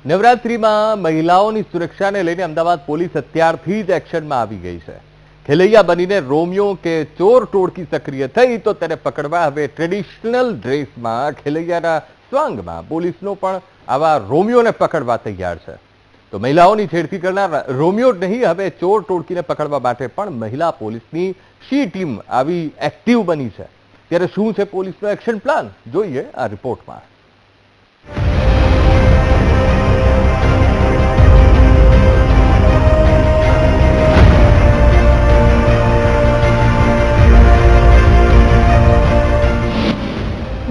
નવરાત્રીમાં મહિલાઓની સુરક્ષાને લઈને અમદાવાદ પોલીસ અત્યારથી જ એક્શનમાં આવી ગઈ છે। ખેલૈયા બનીને રોમિયો કે ચોર ટોળકી સક્રિય થઈ તો તેને પકડવા હવે ટ્રેડિશનલ ડ્રેસમાં ખેલૈયાના સ્વાંગમાં પોલીસનો પણ આવા રોમિયોને પકડવા તૈયાર છે। તો મહિલાઓની છેડતી કરનાર રોમિયો જ નહીં, હવે ચોર ટોળકીને પકડવા માટે પણ મહિલા પોલીસની સી ટીમ આવી એક્ટિવ બની છે। ત્યારે શું છે પોલીસનો એક્શન પ્લાન, જોઈએ આ રિપોર્ટમાં।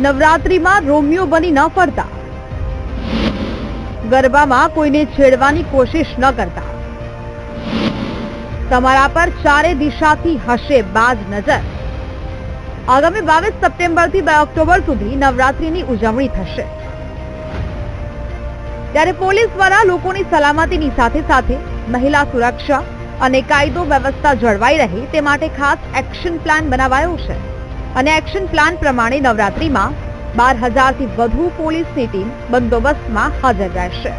નવરાત્રીમાં રોમિયો બની ન ફરતા, ગરબામાં કોઈને છેડવાની કોશિશ ન કરતા, તમારા પર ચારે દિશાથી હશે બાજ નજર। આગામી 22 સપ્ટેમ્બરથી 2 ઓક્ટોબર સુધી નવરાત્રીની ઉજવણી થશે। ત્યારે પોલીસ દ્વારા લોકોની સલામતીની સાથે સાથે મહિલા સુરક્ષા અને કાયદો વ્યવસ્થા જળવાઈ રહે તે માટે ખાસ એક્શન પ્લાન બનાવાયો છે અને એક્શન પ્લાન પ્રમાણે નવરાત્રીમાં 12,000 થી વધુ પોલીસની ટીમ બંદોબસ્તમાં હાજર રહેશે।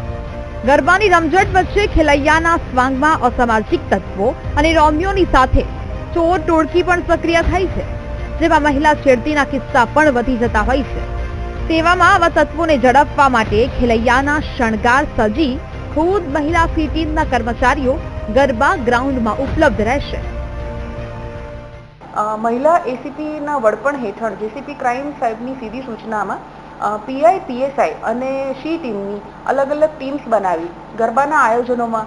ગરબાની રમઝટ વચ્ચે ખેલૈયાના સ્વાંગમાં અસામાજિક તત્વો અને રોમિયોની સાથે ચોર ટોળકી પણ સક્રિય થઈ છે, જેમાં મહિલા છેડતીના કિસ્સા પણ વધી જતા હોય છે। તેવામાં આવા તત્વોને ઝડપવા માટે ખેલૈયાના શણગાર સજી ખુદ મહિલા સી ટીમના કર્મચારીઓ ગરબા ગ્રાઉન્ડમાં ઉપલબ્ધ રહેશે। મહિલા એસીપીના વડપણ હેઠળ જેસીપી ક્રાઇમ સાહેબની સીધી સૂચનામાં પીઆઈ, પીએસઆઈ અને સી ટીમની અલગ અલગ ટીમ્સ બનાવી ગરબાના આયોજનોમાં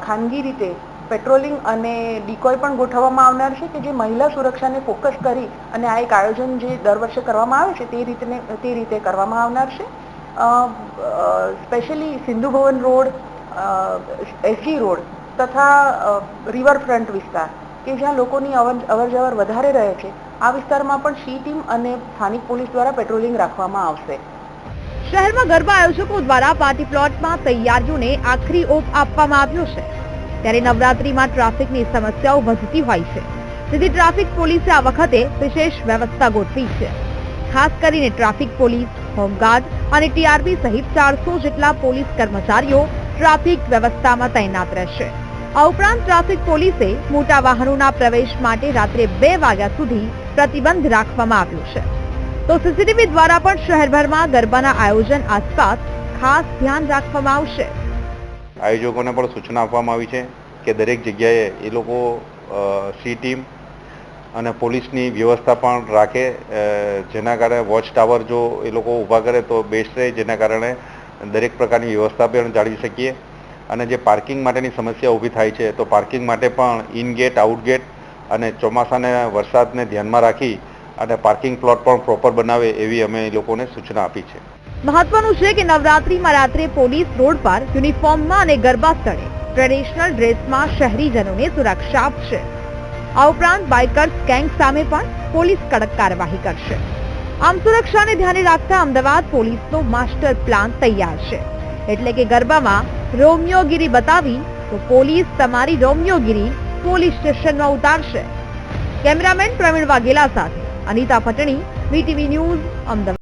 ખાનગી રીતે પેટ્રોલિંગ અને ડિકોય પણ ગોઠવવામાં આવનાર છે કે જે મહિલા સુરક્ષાને ફોકસ કરી અને આ એક આયોજન જે દર વર્ષે કરવામાં આવે છે તે રીતે કરવામાં આવનાર છે। Specially Sindhu Bhavan road, SG road તથા રિવરફ્રન્ટ વિસ્તાર કે જ્યાં લોકોની અવરજવર વધારે રહે છે, આ વિસ્તારમાં પણ સી ટીમ અને સ્થાનિક પોલીસ દ્વારા પેટ્રોલિંગ રાખવામાં આવશે। શહેરમાં ગરબા આયોજકો દ્વારા પાર્ટી પ્લોટમાં તૈયારીઓને આખરી ઓપ આપવામાં આવ્યો છે। ત્યારે નવરાત્રીમાં ટ્રાફિકની સમસ્યાઓ વધતી હોય છે, જેથી ટ્રાફિક પોલીસે આ વખતે વિશેષ વ્યવસ્થા ગોઠવી છે। ખાસ કરીને ટ્રાફિક પોલીસ, હોમગાર્ડ અને ટીઆરપી સહિત 400 જેટલા પોલીસ કર્મચારીઓ ટ્રાફિક વ્યવસ્થામાં તૈનાત રહેશે। આ ઉપરાંત ટ્રાફિક પોલીસે મોટા વાહનોના પ્રવેશ માટે રાત્રે 2 વાગ્યા સુધી પ્રતિબંધ રાખવામાં આવ્યો છે। તો સીસીટીવી દ્વારા પણ શહેરભરમાં ગરબાના આયોજન આસપાસ ખાસ ધ્યાન રાખવામાં આવશે। આયોજકોને પણ સૂચના આપવામાં આવી છે કે દરેક જગ્યાએ એ લોકો સી ટીમ અને પોલીસની વ્યવસ્થા પણ રાખે, જેના કારણે વોચ ટાવર જો એ લોકો ઊભા કરે તો બેસ્ટ રહે, જેના કારણે દરેક પ્રકારની વ્યવસ્થા પણ જાળવી શકીએ। અને જે પાર્કિંગ માટેની સમસ્યા ઊભી થાય છે તો પાર્કિંગ માટે પણ ઇન ગેટ, આઉટ ગેટ અને ચોમાસાને વરસાદને ધ્યાનમાં રાખી અને પાર્કિંગ પ્લોટ પણ પ્રોપર બનાવે એવી અમે એ લોકોને સૂચના આપી છે। મહત્વનું છે કે નવરાત્રીમાં રાત્રે પોલીસ રોડ પર યુનિફોર્મમાં અને ગરબા સ્થળે ટ્રેડિશનલ ડ્રેસમાં શહેરીજનોને સુરક્ષા આપશે। આ ઉપરાંત બાઇકર્સ ગેંગ સામે પણ પોલીસ કડક કાર્યવાહી કરશે। આમ સુરક્ષાને ધ્યાને રાખતા અમદાવાદ પોલીસનો માસ્ટર પ્લાન તૈયાર છે, એટલે કે ગરબામાં રોમિયોગીરી બતાવી તો પોલીસ તમારી રોમિયોગીરી પોલીસ સ્ટેશનમાં ઉતારશે। કેમેરામેન પ્રવીણ વાઘેલા સાથે અનિતા પટણી, વીટીવી ન્યૂઝ, અમદાવાદ।